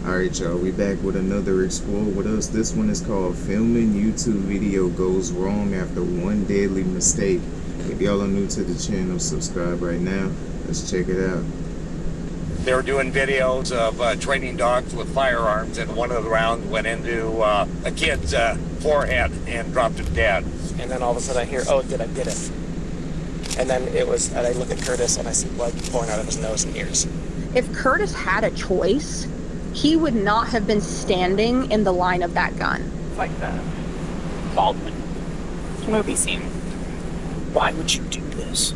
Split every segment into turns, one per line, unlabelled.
Alright y'all, we back with another Explore with us. This one is called Filming YouTube Video Goes Wrong After One Deadly Mistake. If y'all are new to the channel, subscribe right now. Let's check it out.
They were doing videos of training dogs with firearms, and one of the rounds went into a kid's forehead and dropped him dead.
And then all of a sudden I hear, oh, did I get it? And then and I look at Curtis and I see blood pouring out of his nose and ears.
If Curtis had a choice, he would not have been standing in the line of that gun.
Like the Baldwin movie scene. Why would you do this?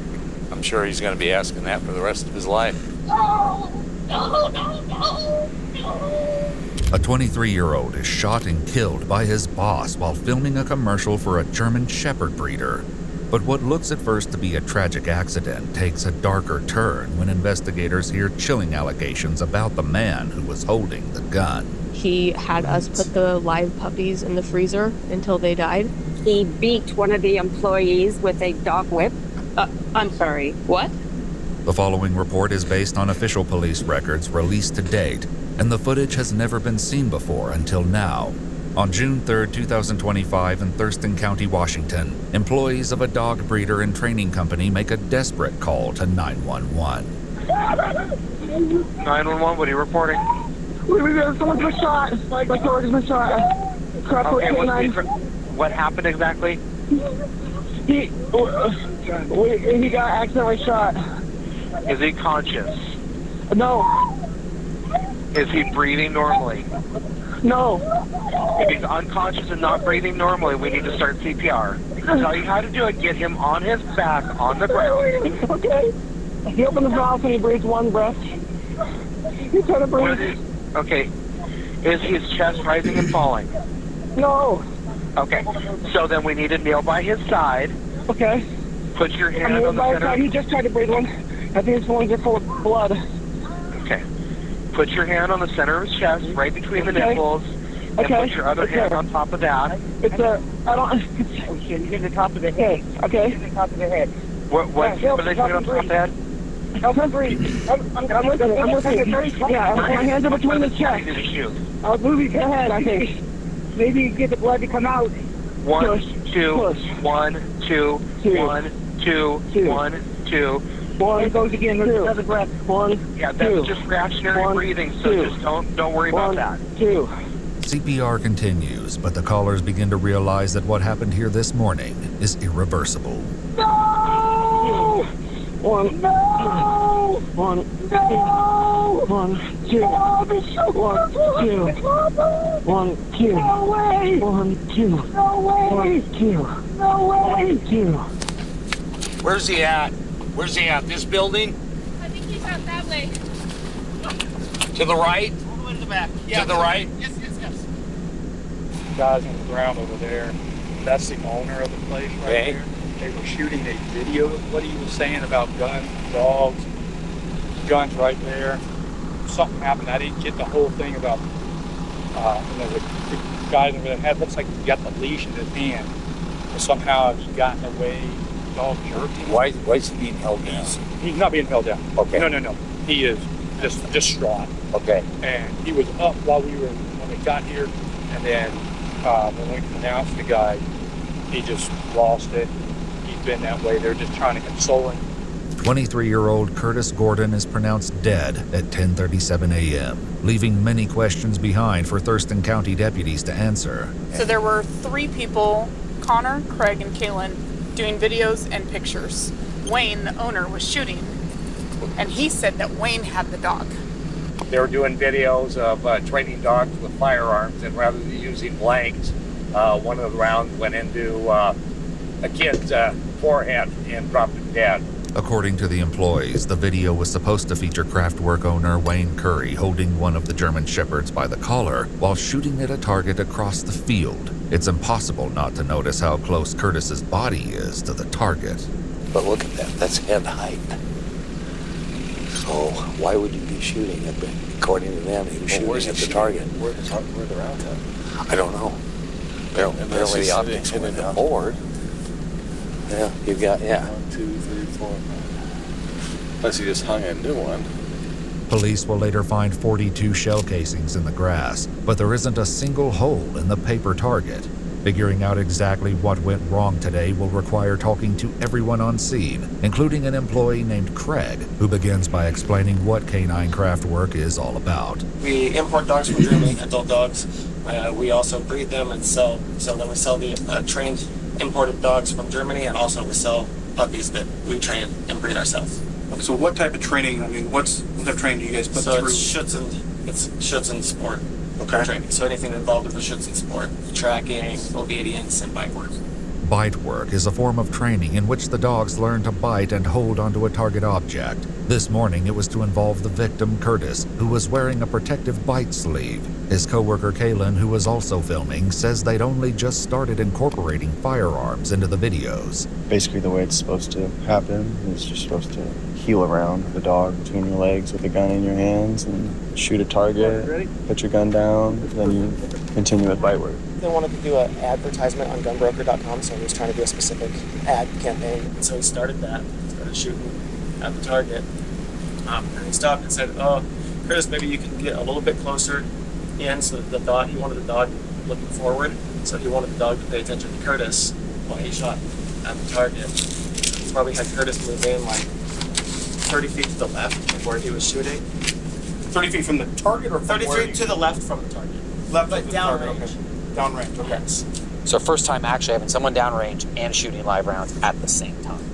I'm sure he's going to be asking that for the rest of his life.
No! No, no, no, no!
A 23-year-old is shot and killed by his boss while filming a commercial for a German Shepherd breeder. But what looks at first to be a tragic accident takes a darker turn when investigators hear chilling allegations about the man who was holding the gun.
He had us put the live puppies in the freezer until they died.
He beat one of the employees with a dog whip. I'm sorry, what?
The following report is based on official police records released to date, and the footage has never been seen before until now. On June 3, 2025 in Thurston County, Washington, employees of a dog breeder and training company make a desperate call to 911.
911, what are you reporting?
Someone's been shot. My dog has been shot.
Okay, what happened exactly?
He got accidentally shot.
Is he conscious?
No.
Is he breathing normally?
No.
If he's unconscious and not breathing normally, we need to start CPR. I'll tell you how to do it. Get him on his back on the ground.
Okay. He opened his mouth and he breathes one breath. He's trying to breathe.
Okay. Is his chest rising and falling?
No.
Okay. So then we need to kneel by his side.
Okay.
Put your hand on the center.
He just tried to breathe one. I think his lungs are full of blood.
Okay. Put your hand on the center of his chest, right between the nipples, and put your other hand on top of that.
It's you get the top of the head. Okay. Get the top of the head.
What are they putting on top of the head?
Help him breathe. I'm listening. Yeah, my hands are between his chest. I was moving his head, I think. Maybe get the blood to come out.
1, 2, 1, 2, 1, 2, 1, 2.
One goes again. Another breath. One.
Yeah, that's just reactionary breathing. So just don't worry about that.
2.
CPR continues, but the callers begin to realize that what happened here this morning is irreversible.
No! 1. No! 1. No! 1, 2. 1, 2. 1, 2. No way! 1, 2. No way! 1, 2. No way! 2.
Where's he at? Where's he at? This building?
I think he's out that way.
To the right?
All the way to the back. Yeah.
To the right?
Yes.
Guys on the ground over there, that's the owner of the place right there. They were shooting a video of what he was saying about guns, dogs, guns right there. Something happened. I didn't get the whole thing about, the guy over the head looks like he got the leash in his hand. But somehow he gotten away. Dog jerked him.
Why is he being held down?
He's not being held down.
Okay.
No. He is just distraught.
Okay.
And he was up when we got here, and then when we announced the guy, he just lost it. He's been that way. They're just trying to console him.
23-year-old Curtis Gordon is pronounced dead at 10:37 a.m., leaving many questions behind for Thurston County deputies to answer.
So there were 3 people, Connor, Craig, and Kaylin, doing videos and pictures. Wayne, the owner, was shooting, and he said that Wayne had the dog.
They were doing videos of training dogs with firearms, and rather than using blanks, one of the rounds went into a kid's forehead and dropped him dead.
According to the employees, the video was supposed to feature Kraftwerk owner Wayne Curry holding one of the German Shepherds by the collar while shooting at a target across the field. It's impossible not to notice how close Curtis's body is to the target.
But look at that, that's head height. So why would you be shooting at them? According to them, he was shooting at the target.
Where the rounds at?
I don't know. Apparently the optics went forward. Yeah, you've got,
1, 2, 3, 4, 5. Unless he just hung a new one.
Police will later find 42 shell casings in the grass, but there isn't a single hole in the paper target. Figuring out exactly what went wrong today will require talking to everyone on scene, including an employee named Craig, who begins by explaining what canine craft work is all about.
We import dogs from Germany, adult dogs. We also breed them and sell. So then we sell the trained imported dogs from Germany, and also we sell puppies that we train and breed ourselves.
So what type of training? I mean, what type of training do you guys put through?
It's Schützen sport. Okay. Training. So anything involved with the Schützen sport, tracking, obedience, and bite work.
Bite work is a form of training in which the dogs learn to bite and hold onto a target object. This morning it was to involve the victim, Curtis, who was wearing a protective bite sleeve. His coworker, Kaylin, who was also filming, says they'd only just started incorporating firearms into the videos.
Basically the way it's supposed to happen is you're supposed to heel around the dog between your legs with a gun in your hands and shoot a target, put your gun down, then you continue with bite work.
They wanted to do an advertisement on gunbroker.com, so he was trying to do a specific ad campaign. And so he started that, started shooting at the target. And he stopped and said, "Oh, Curtis, maybe you can get a little bit closer in." So the dog, he wanted the dog looking forward, so he wanted the dog to pay attention to Curtis while he shot at the target. He probably had Curtis move in like 30 feet to the left of where he was shooting.
30 feet from the target, or
30 feet to the left from the target.
Left
but
of the
down
target.
range.
Okay. Downrange. Okay.
Yes.
So first time actually having someone downrange and shooting live rounds at the same time.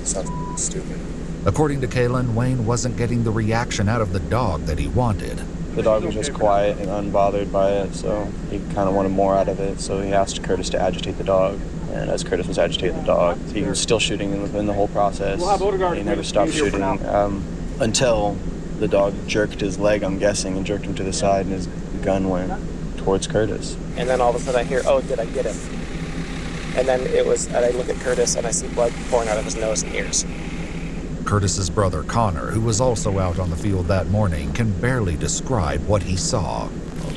Sounds stupid.
According to Kaylin, Wayne wasn't getting the reaction out of the dog that he wanted.
The dog was just quiet and unbothered by it, so he kind of wanted more out of it, so he asked Curtis to agitate the dog. And as Curtis was agitating the dog, he was still shooting in the whole process. He never stopped shooting until the dog jerked his leg, I'm guessing, and jerked him to the side, and his gun went towards Curtis.
And then all of a sudden I hear, "Oh, did I get him?" And then and I look at Curtis and I see blood pouring out of his nose and ears.
Curtis's brother Connor, who was also out on the field that morning, can barely describe what he saw.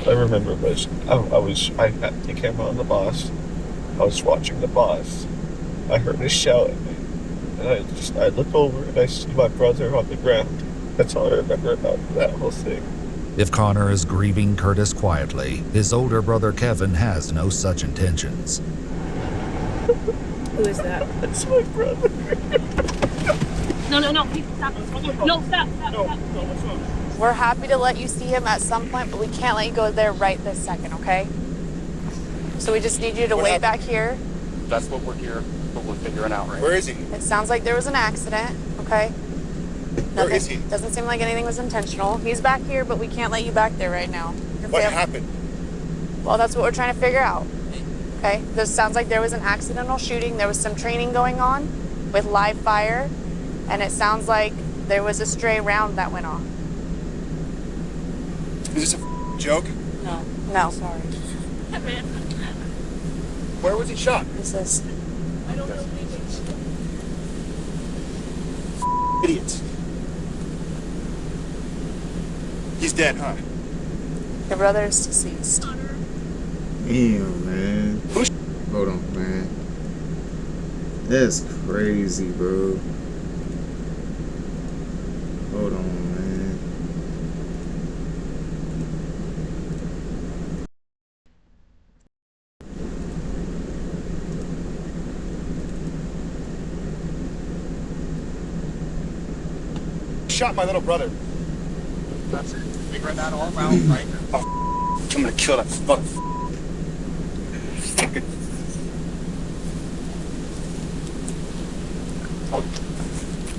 I remember I had the camera on the boss. I was watching the boss. I heard a shout at me, and I look over and I see my brother on the ground. That's all I remember about that whole thing.
If Connor is grieving Curtis quietly, his older brother Kevin has no such intentions.
Who is that?
That's my brother.
No, please stop. No, stop.
We're happy to let you see him at some point, but we can't let you go there right this second, okay? So we just need you to wait back here.
That's what we're here. What we're figuring out, right? Where is he?
It sounds like there was an accident, okay?
Where is he?
Doesn't seem like anything was intentional. He's back here, but we can't let you back there right now.
What happened?
Well, that's what we're trying to figure out. Okay? This sounds like there was an accidental shooting. There was some training going on with live fire, and it sounds like there was a stray round that went off.
Is this a joke?
No. Sorry.
Where was he shot?
This is...
I don't know.
Idiots. He's dead, huh?
Your brother is deceased.
Damn, man. Hold on, man. That's crazy, bro. Hold on, man.
Shot my little brother. That's it. Figuring that all out right now. Oh, I'm gonna kill that fuck.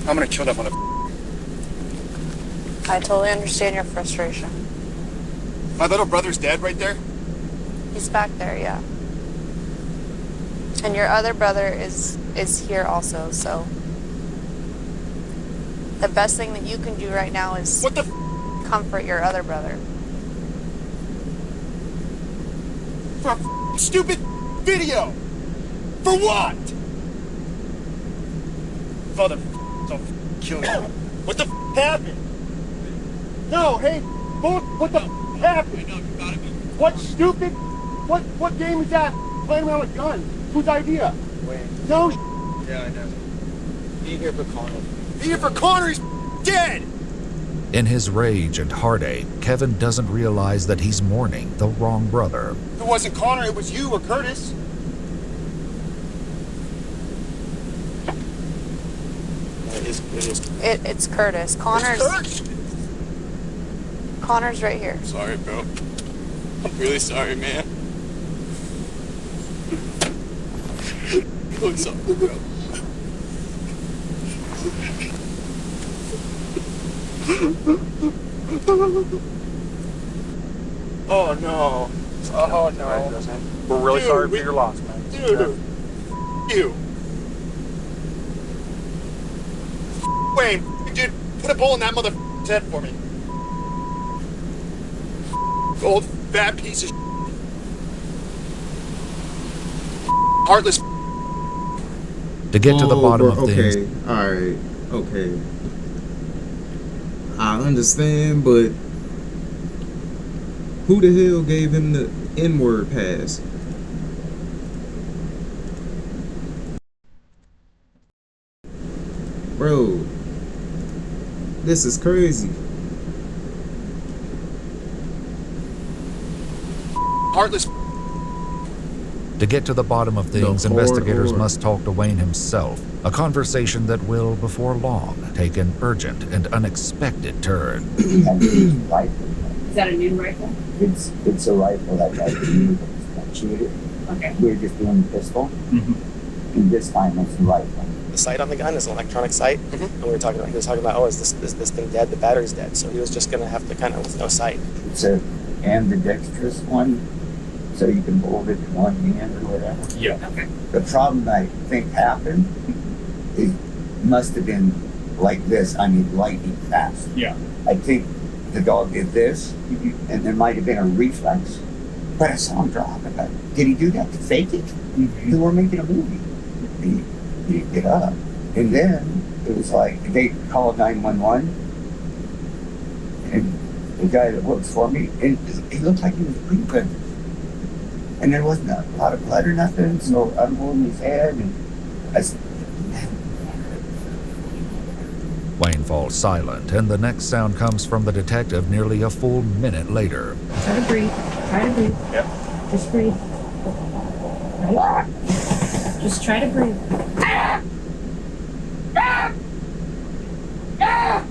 I'm gonna kill that mother.
I totally understand your frustration.
My little brother's dead right there?
He's back there, yeah. And your other brother is here also, so... The best thing that you can do right now is...
What the
comfort your other brother.
For a stupid video! For what? Father, I'll kill you. What the happened? No, hey, what the happened? What stupid? What game is that? Playing around with guns. Whose idea?
Wayne.
No.
Yeah, I know. Be here for Connor.
Be here for Connor. He's dead.
In his rage and heartache, Kevin doesn't realize that he's mourning the wrong brother.
It wasn't Connor, it was you or Curtis.
It's Curtis. Connor's right here.
Sorry, bro. I'm really sorry, man. I'm sorry, bro. Oh no. Oh no.
We're really
Dude,
sorry for your loss, man.
Dude. You. Wayne, dude, put a bowl in that motherfucker's head for me. Old fat piece of heartless.
To get to the bottom of things.
Okay, alright, okay. I understand, but who the hell gave him the N-word pass? Bro, this is crazy.
Heartless.
To get to the bottom of things, investigators must talk to Wayne himself. A conversation that will, before long, take an urgent and unexpected turn.
Is that a new rifle? It's a rifle that I could use to shoot it. Okay. We were just doing the pistol. And this time it's the rifle.
The sight on the gun is an electronic sight. And he was talking about, oh, is this thing dead? The battery's dead. So he was just gonna have to kind of, with no sight.
It's a ambidextrous one, so you can hold it in one hand or whatever.
Yeah.
Okay. The problem I think happened, it must have been like this. I mean, lightning fast.
Yeah.
I think the dog did this, and there might have been a reflex, but I saw him drop it. Did he do that to fake it? We were making a movie. He get up, and then it was like they called 911, and the guy that works for me, and he looked like he was breathing, and there wasn't a lot of blood or nothing. So I'm holding his head, and I said,
Wayne falls silent, and the next sound comes from the detective nearly a full minute later.
Try to breathe. Try to breathe.
Yep.
Just breathe. Right? Just try to breathe.
Can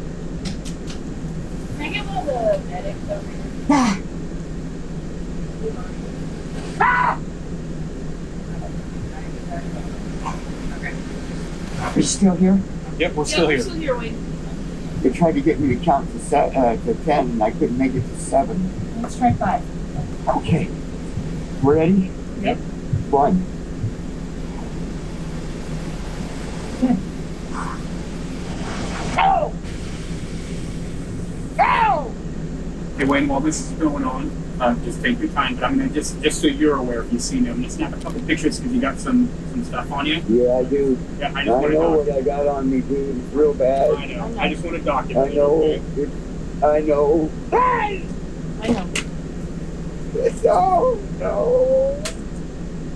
I get one of the medics over here?
Are you still here?
Yep, we're still here.
Still here, Wayne.
They tried to get me to count to 10, and I couldn't make it to 7.
Let's try 5.
Okay. Ready?
Yep.
1.
Go! Go!
Hey Wayne, while this is going on, just take your time, but I'm gonna just so you're aware if you've seen it, I'm gonna snap a couple pictures because you got some stuff on you.
Yeah, I do.
Yeah, I
know what I got on me, dude. It's real bad.
I know. I just want to document
I know.
it.
I know.
I know.
No, no.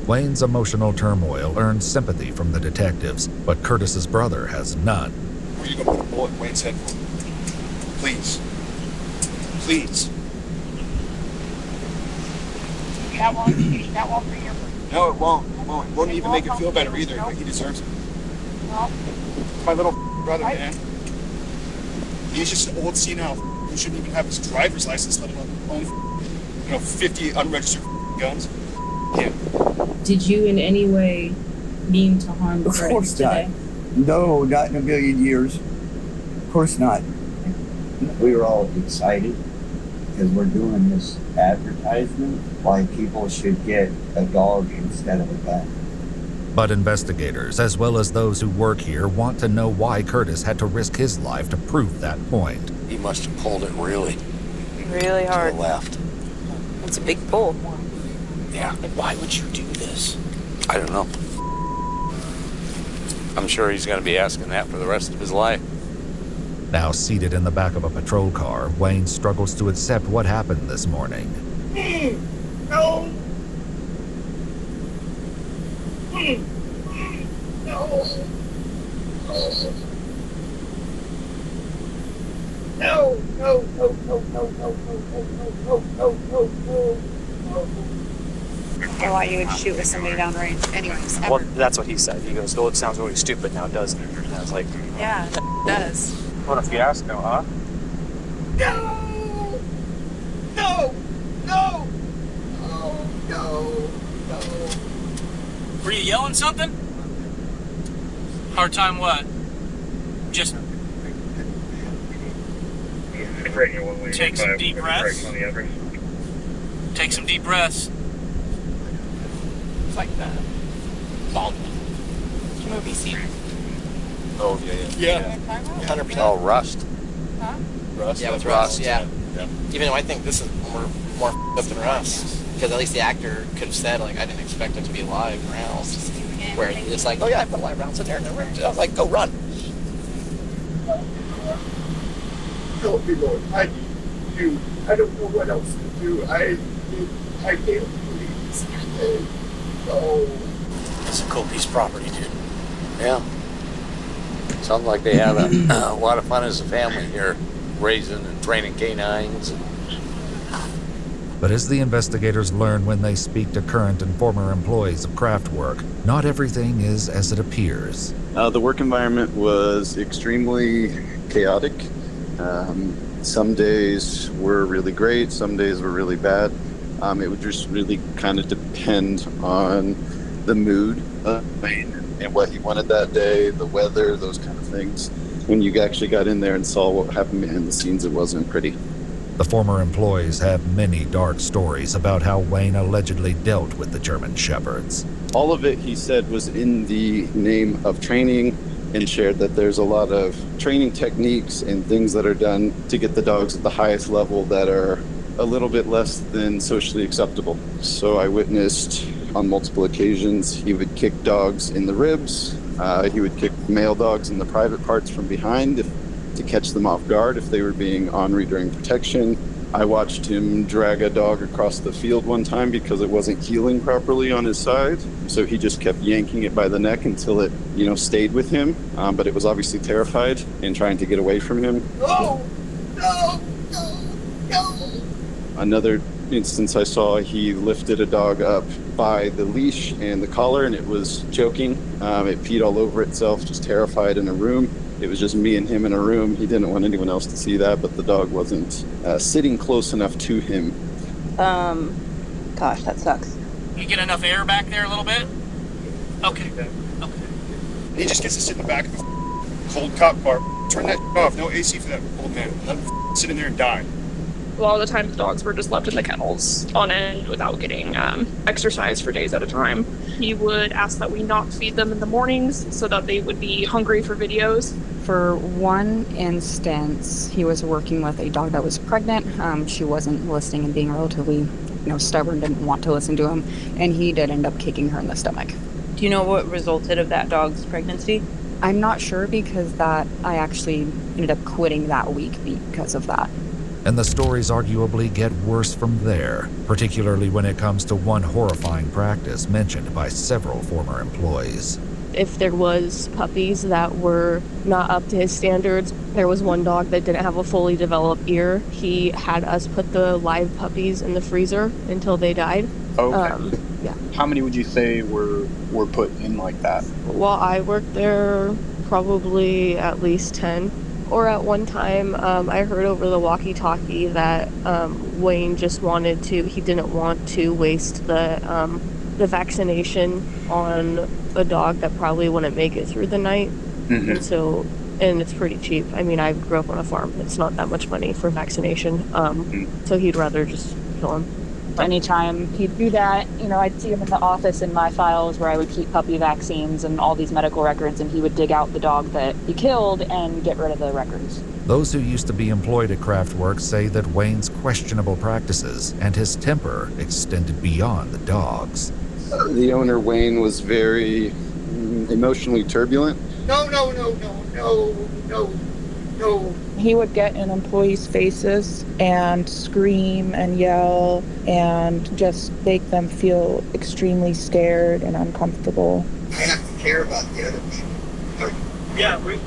Wayne's emotional turmoil earns sympathy from the detectives, but Curtis's brother has none.
Where you gonna put a bullet in Wayne's head for? Please. Please.
That won't for you.
No, it won't. It won't even make it feel better either, but he deserves it.
No.
My little brother, man. He's just an old senile who shouldn't even have his driver's license, let alone own 50 unregistered guns. Yeah.
Did you in any way mean to harm
Of
Curtis
course not.
today?
No, not in a million years. Of course not. We were all excited because we're doing this advertisement why people should get a dog instead of a gun.
But investigators, as well as those who work here, want to know why Curtis had to risk his life to prove that point.
He must have pulled it really
hard.
to the left.
It's a big pull.
Yeah. Why would you do this? I don't know. I'm sure he's going to be asking that for the rest of his life.
Now seated in the back of a patrol car, Wayne struggles to accept what happened this morning.
No. No.
No, no, no, no, no, no, no, no, no, no, no, no.
Or why you would shoot with somebody downrange. Anyways,
Well, that's what he said. He goes, "Oh, it sounds really stupid now, doesn't it?" And I was like,
yeah, it does.
"What a fiasco, huh?"
No! No! No! Oh, no! No!
Were you yelling something? Hard time what? Just take some deep breaths. Take some deep breaths.
It's like the Baldwin movie scene.
Oh, yeah. 100%. Oh, Rust.
Huh?
Rust?
Yeah, with Rust, yeah. Even though I think this is more up than Rust. Because at least the actor could have said, like, I didn't expect it to be live rounds. Where it's like, oh yeah, I put live rounds in there. And I was like, go run.
Help me, Lord. I need you. I don't know what else to do. I can't believe this. No.
It's a cool piece of property, dude. Yeah. Sounds like they had a lot of fun as a family here, raising and training canines.
But as the investigators learn when they speak to current and former employees of Kraftwerk, not everything is as it appears.
The work environment was extremely chaotic. Some days were really great, some days were really bad. It would just really kind of depend on the mood and what he wanted that day, the weather, those kind of things. When you actually got in there and saw what happened behind the scenes, it wasn't pretty.
The former employees have many dark stories about how Wayne allegedly dealt with the German Shepherds.
All of it, he said, was in the name of training, and shared that there's a lot of training techniques and things that are done to get the dogs at the highest level that are a little bit less than socially acceptable. So I witnessed on multiple occasions he would kick dogs in the ribs. He would kick male dogs in the private parts from behind to catch them off guard if they were being ornery during protection. I watched him drag a dog across the field one time because it wasn't healing properly on his side. So he just kept yanking it by the neck until it, stayed with him. But it was obviously terrified and trying to get away from him.
No! No! No! No!
Another instance I saw, he lifted a dog up by the leash and the collar, and it was choking. It peed all over itself, just terrified in a room. It was just me and him in a room. He didn't want anyone else to see that, but the dog wasn't sitting close enough to him.
Gosh, that sucks.
You get enough air back there a little bit? Okay.
He just gets to sit in the back of a cold cop car. Turn that off. No AC for that old man. Let him sit in there and die.
A lot of the time, the dogs were just left in the kennels on end without getting exercise for days at a time. He would ask that we not feed them in the mornings so that they would be hungry for videos.
For one instance, he was working with a dog that was pregnant. She wasn't listening and being relatively, stubborn, didn't want to listen to him, and he did end up kicking her in the stomach.
Do you know what resulted of that dog's pregnancy?
I'm not sure because I actually ended up quitting that week because of that.
And the stories arguably get worse from there, particularly when it comes to one horrifying practice mentioned by several former employees.
If there was puppies that were not up to his standards, there was one dog that didn't have a fully developed ear. He had us put the live puppies in the freezer until they died.
Okay.
Yeah.
How many would you say were put in like that?
While I worked there, probably at least 10. Or at one time, I heard over the walkie-talkie that Wayne just he didn't want to waste the vaccination on a dog that probably wouldn't make it through the night. Mm-hmm. And it's pretty cheap. I mean, I grew up on a farm. It's not that much money for vaccination. So he'd rather just kill him.
Anytime he'd do that, I'd see him in the office in my files where I would keep puppy vaccines and all these medical records, and he would dig out the dog that he killed and get rid of the records.
Those who used to be employed at Kraftwerk say that Wayne's questionable practices and his temper extended beyond the dogs.
The owner, Wayne, was very emotionally turbulent.
No, no, no, no, no, no, no.
He would get in employees' faces and scream and yell and just make them feel extremely scared and uncomfortable.
I have to care about the other people.
Yeah, we're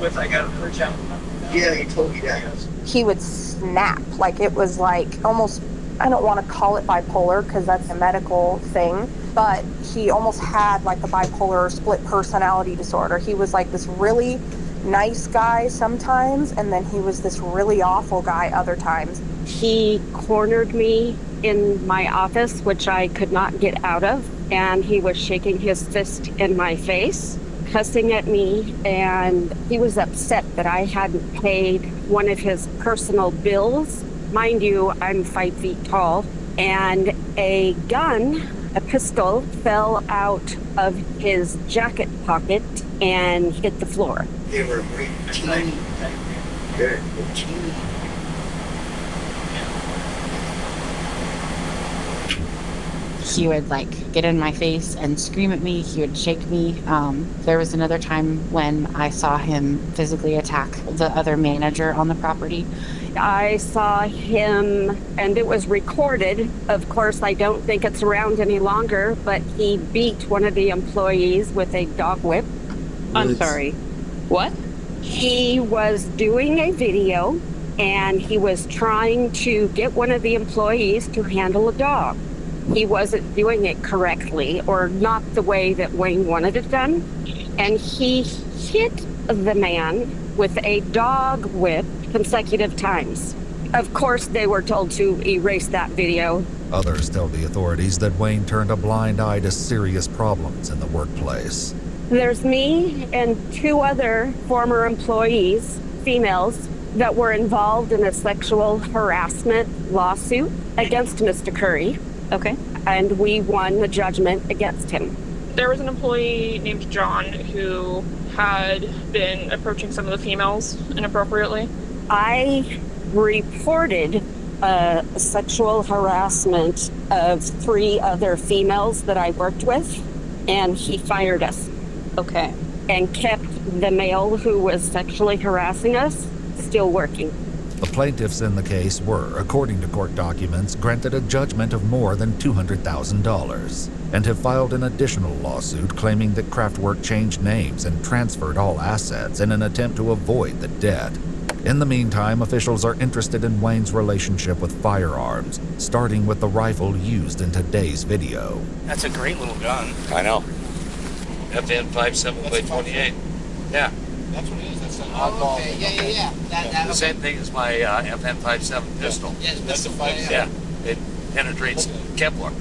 with, I got a challenge.
Yeah, you told me that.
He would snap. Like, it was like almost, I don't want to call it bipolar because that's a medical thing, but he almost had like a bipolar or split personality disorder. He was like this really nice guy sometimes, and then he was this really awful guy other times.
He cornered me in my office, which I could not get out of, and he was shaking his fist in my face, cussing at me, and he was upset that I hadn't paid one of his personal bills. Mind you, I'm 5 feet tall, and a gun, a pistol, fell out of his jacket pocket and hit the floor.
They were great team. Good team.
He would like get in my face and scream at me. He would shake me. There was another time when I saw him physically attack the other manager on the property.
I saw him, and it was recorded. Of course, I don't think it's around any longer, but he beat one of the employees with a dog whip.
I'm sorry. What?
He was doing a video, and he was trying to get one of the employees to handle a dog. He wasn't doing it correctly, or not the way that Wayne wanted it done. And he hit the man with a dog whip consecutive times. Of course, they were told to erase that video.
Others tell the authorities that Wayne turned a blind eye to serious problems in the workplace.
There's me and 2 other former employees, females, that were involved in a sexual harassment lawsuit against Mr. Curry.
Okay.
And we won the judgment against him.
There was an employee named John who had been approaching some of the females inappropriately.
I reported sexual harassment of 3 other females that I worked with, and he fired us.
Okay.
And kept the male who was sexually harassing us still working.
The plaintiffs in the case were, according to court documents, granted a judgment of more than $200,000 and have filed an additional lawsuit claiming that Kraftwerk changed names and transferred all assets in an attempt to avoid the debt. In the meantime, officials are interested in Wayne's relationship with firearms, starting with the rifle used in today's video.
That's a great little gun.
I know. FN 57x28. Yeah.
That's what it is. That's an
Oh, okay. Yeah.
The same thing as my FN 57 pistol.
Yeah,
That's a 5.7.
Yeah. It penetrates Kevlar.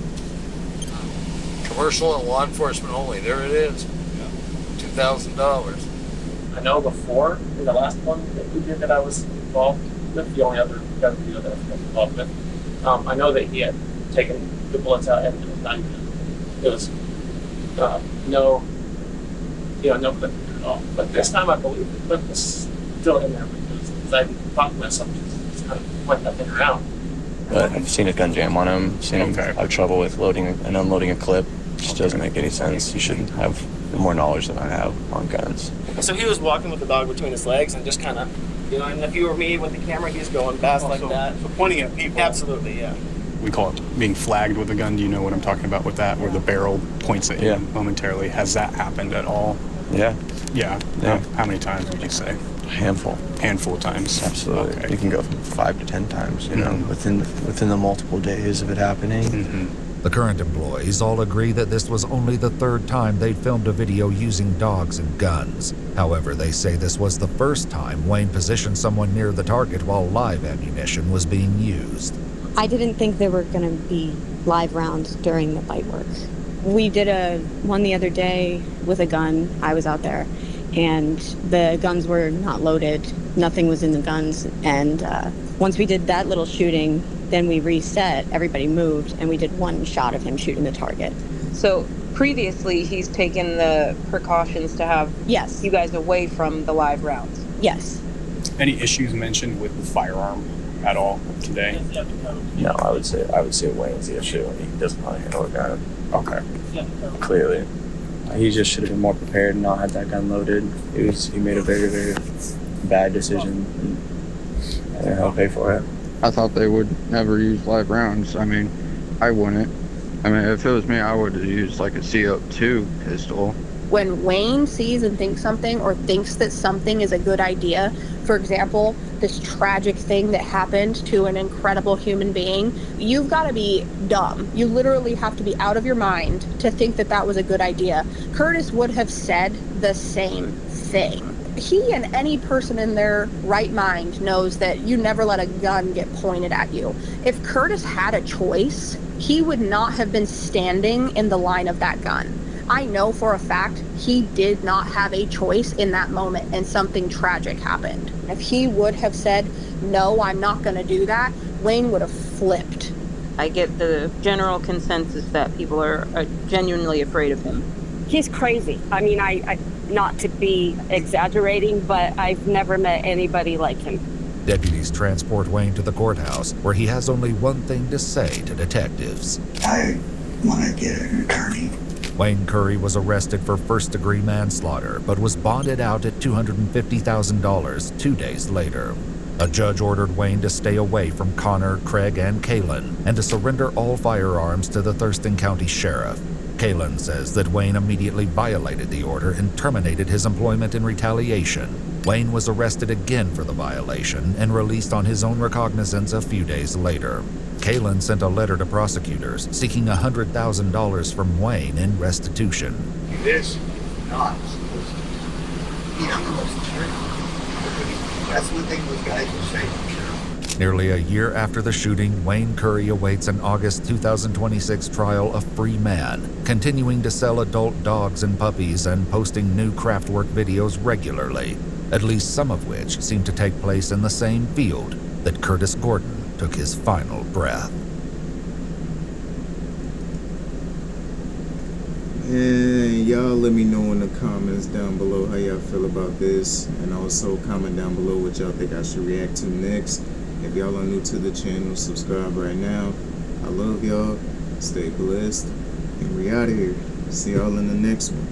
Commercial and law enforcement only. There it is. $2,000.
I know before, in the last one that we did that I was involved with, the only other gun video that I was involved with, I know that he had taken the bullets out and it was not even, it was no clip at all. But this time I believe the clip was still in there because I thought to myself, just kind of went that thing around.
But I've seen a gun jam on him, seen him have trouble with loading and unloading a clip. It just doesn't make any sense. You should have more knowledge than I have on guns.
So he was walking with the dog between his legs and just kind of, and if you were me with the camera, he's going fast like that.
So pointing at people.
Absolutely, yeah.
We call it being flagged with a gun. Do you know what I'm talking about with that, where the barrel points at you momentarily? Has that happened at all?
Yeah.
Yeah. How many times would you say?
A handful.
Handful of times.
Absolutely.
Okay.
You can go from 5 to 10 times, within the multiple days of it happening.
Mm-hmm.
The current employees all agree that this was only the 3rd time they'd filmed a video using dogs and guns. However, they say this was the first time Wayne positioned someone near the target while live ammunition was being used.
I didn't think there were going to be live rounds during the fight work. We did one the other day with a gun. I was out there, and the guns were not loaded. Nothing was in the guns. And once we did that little shooting, then we reset, everybody moved, and we did one shot of him shooting the target.
So previously, he's taken the precautions to have you guys away from the live rounds.
Yes.
Any issues mentioned with the firearm at all today?
No, I would say Wayne's the issue. He doesn't know how to handle a gun.
Okay.
Clearly. He just should have been more prepared and not had that gun loaded. He made a very, very bad decision, and I'll pay for it.
I thought they would never use live rounds. I mean, I wouldn't. I mean, if it was me, I would have used like a CO2 pistol.
When Wayne sees and thinks something, or thinks that something is a good idea, for example, this tragic thing that happened to an incredible human being, you've got to be dumb. You literally have to be out of your mind to think that that was a good idea. Curtis would have said the same thing. He and any person in their right mind knows that you never let a gun get pointed at you. If Curtis had a choice, he would not have been standing in the line of that gun. I know for a fact he did not have a choice in that moment, and something tragic happened. If he would have said, no, I'm not going to do that, Wayne would have flipped.
I get the general consensus that people are genuinely afraid of him.
He's crazy. I mean, I not to be exaggerating, but I've never met anybody like him.
Deputies transport Wayne to the courthouse, where he has only one thing to say to detectives.
I want to get an attorney.
Wayne Curry was arrested for first-degree manslaughter, but was bonded out at $250,000 2 days later. A judge ordered Wayne to stay away from Connor, Craig, and Kalen, and to surrender all firearms to the Thurston County Sheriff. Kalen says that Wayne immediately violated the order and terminated his employment in retaliation. Wayne was arrested again for the violation and released on his own recognizance a few days later. Kalen sent a letter to prosecutors seeking $100,000 from Wayne in restitution.
This is not supposed to be. I'm the most attorney. That's one thing those guys will say.
Nearly a year after the shooting, Wayne Curry awaits an August 2026 trial a free man, continuing to sell adult dogs and puppies and posting new craftwork videos regularly, at least some of which seem to take place in the same field that Curtis Gordon took his final breath.
And y'all let me know in the comments down below how y'all feel about this, and also comment down below what y'all think I should react to next. If y'all are new to the channel, subscribe right now. I love y'all. Stay blessed. And we out of here. See y'all in the next one.